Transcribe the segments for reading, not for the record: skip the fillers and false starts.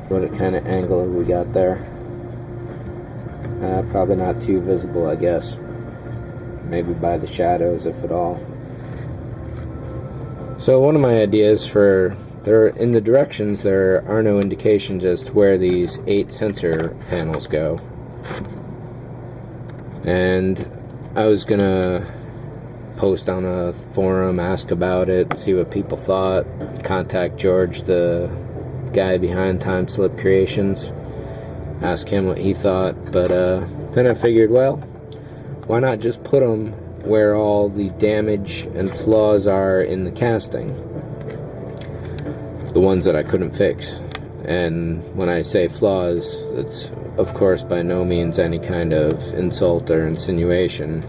what kind of angle we got there. Probably not too visible, I guess. Maybe by the shadows, if at all. So one of my ideas for, in the directions there are no indications as to where these 8 sensor panels go. And I was gonna post on a forum, ask about it, see what people thought, contact George, the guy behind Time Slip Creations, ask him what he thought. But then I figured, well, why not just put them where all the damage and flaws are in the casting, the ones that I couldn't fix. And when I say flaws, it's of course by no means any kind of insult or insinuation.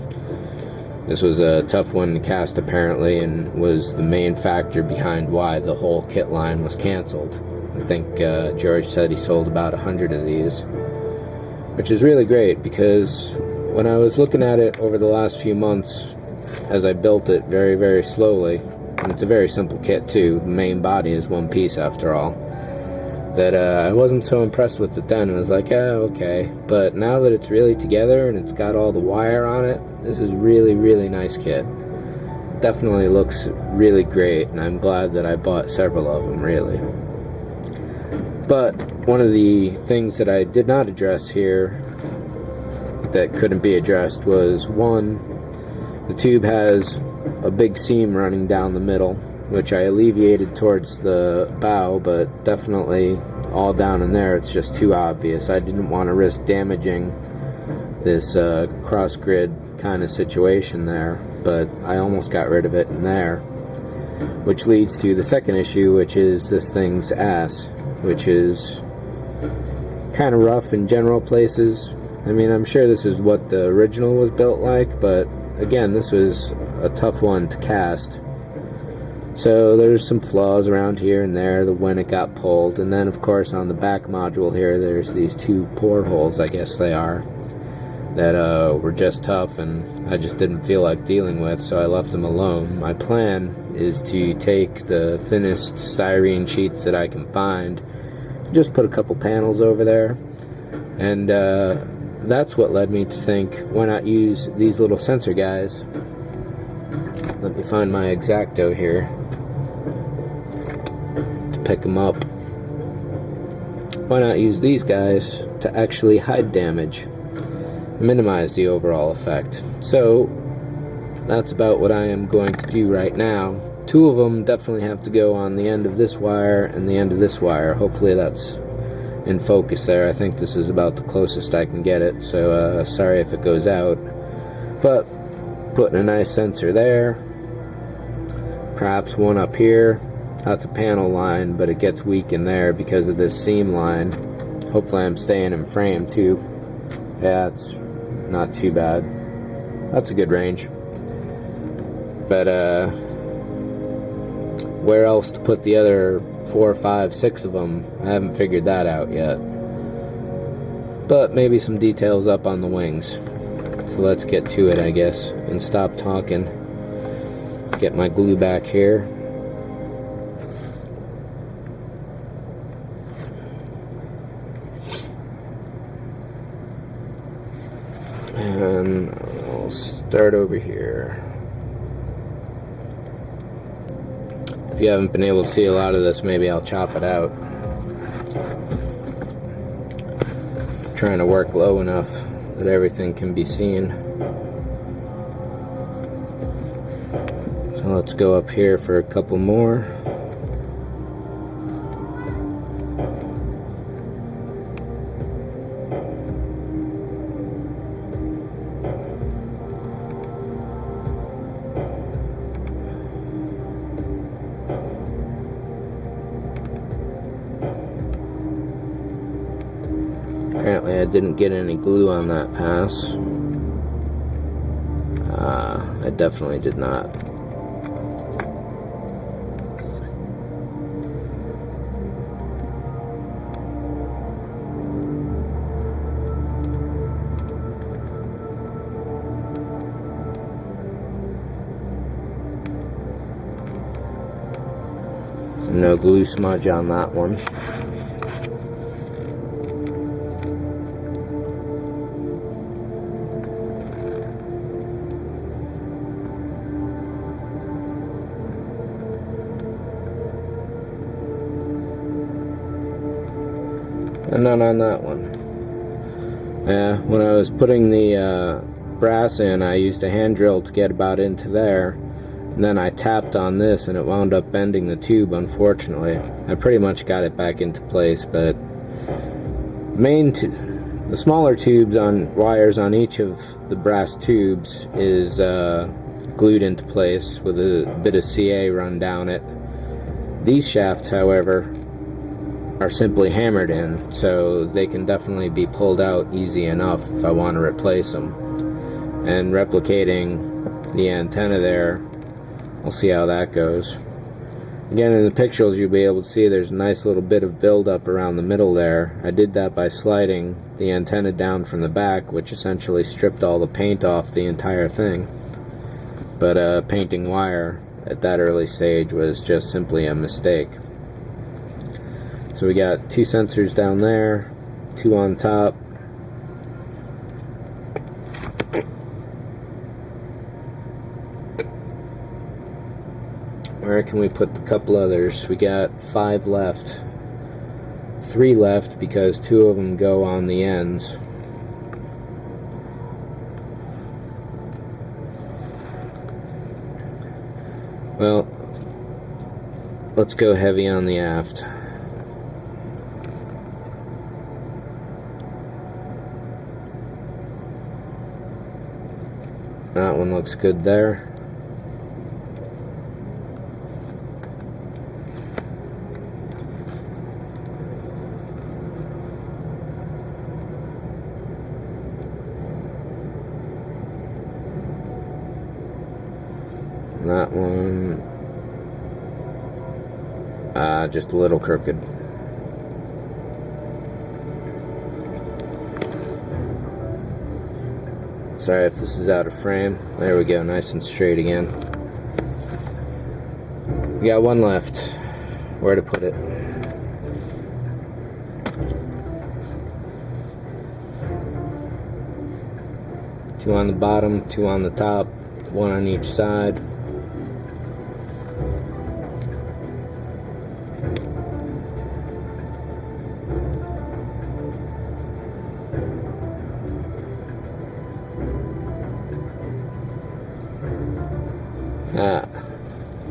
This was a tough one to cast apparently, and was the main factor behind why the whole kit line was canceled. I think George said he sold about 100 of these, which is really great, because when I was looking at it over the last few months as I built it very, very slowly, and it's a very simple kit too, the main body is one piece after all, that I wasn't so impressed with it then. I was like, okay. But now that it's really together and it's got all the wire on it, this is really, really nice kit. It definitely looks really great, and I'm glad that I bought several of them, really. But one of the things that I did not address here that couldn't be addressed was, one, the tube has a big seam running down the middle, which I alleviated towards the bow, but definitely all down in there it's just too obvious. I didn't want to risk damaging this cross grid kind of situation there, but I almost got rid of it in there, which leads to the second issue, which is this thing's ass, which is kind of rough in general places. I mean, I'm sure this is what the original was built like, but again, this was a tough one to cast. So there's some flaws around here and there when it got pulled. And then of course on the back module here, there's these 2 portholes, I guess they are, that were just tough and I just didn't feel like dealing with, so I left them alone. My plan is to take the thinnest styrene sheets that I can find, just put a couple panels over there, and that's what led me to think, why not use these little sensor guys. Let me find my X-Acto here to pick them up. Why not use these guys to actually hide damage, minimize the overall effect? So that's about what I am going to do right now. 2 of them definitely have to go on the end of this wire and the end of this wire. Hopefully that's in focus there. I think this is about the closest I can get it, so sorry if it goes out. But putting a nice sensor there, perhaps one up here. That's a panel line, but it gets weak in there because of this seam line. Hopefully I'm staying in frame too. Yeah, it's not too bad. That's a good range. But where else to put the other 4, 5, 6 of them, I haven't figured that out yet. But maybe some details up on the wings. So let's get to it, I guess, and stop talking. Get my glue back here. And I'll start over here. If you haven't been able to see a lot of this, maybe I'll chop it out. I'm trying to work low enough that everything can be seen. So let's go up here for a couple more. Apparently I didn't get any glue on that pass. I definitely did not. So no glue smudge on that one. and none on that one. Yeah, when I was putting the brass in, I used a hand drill to get about into there, and then I tapped on this and it wound up bending the tube, unfortunately. I pretty much got it back into place, but the smaller tubes on wires on each of the brass tubes is glued into place with a bit of CA run down it. These shafts, however, are simply hammered in, so they can definitely be pulled out easy enough if I want to replace them. And replicating the antenna there, we'll see how that goes. Again, in the pictures you'll be able to see there's a nice little bit of buildup around the middle there. I did that by sliding the antenna down from the back, which essentially stripped all the paint off the entire thing. But painting wire at that early stage was just simply a mistake. So we got 2 sensors down there, 2 on top. Where can we put the couple others? We got 5 left. 3 left because 2 of them go on the ends. Well, let's go heavy on the aft. That one looks good there. That one, just a little crooked. Sorry if this is out of frame. There we go, nice and straight again. We got 1 left. Where to put it? Two on the bottom, 2 on the top, 1 on each side.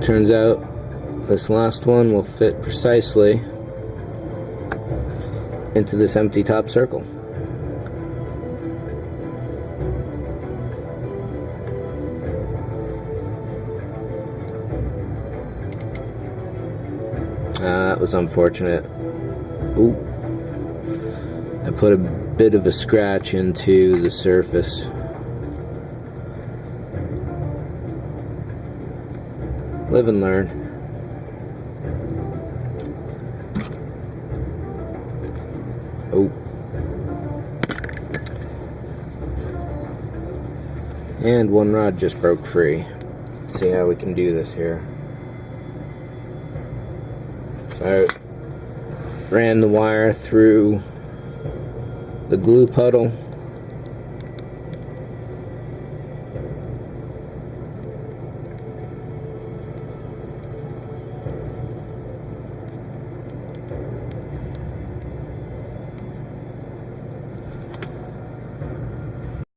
Turns out this last one will fit precisely into this empty top circle. That was unfortunate. Ooh. I put a bit of a scratch into the surface. Live and learn. Oh. And 1 rod just broke free. Let's see how we can do this here. So I ran the wire through the glue puddle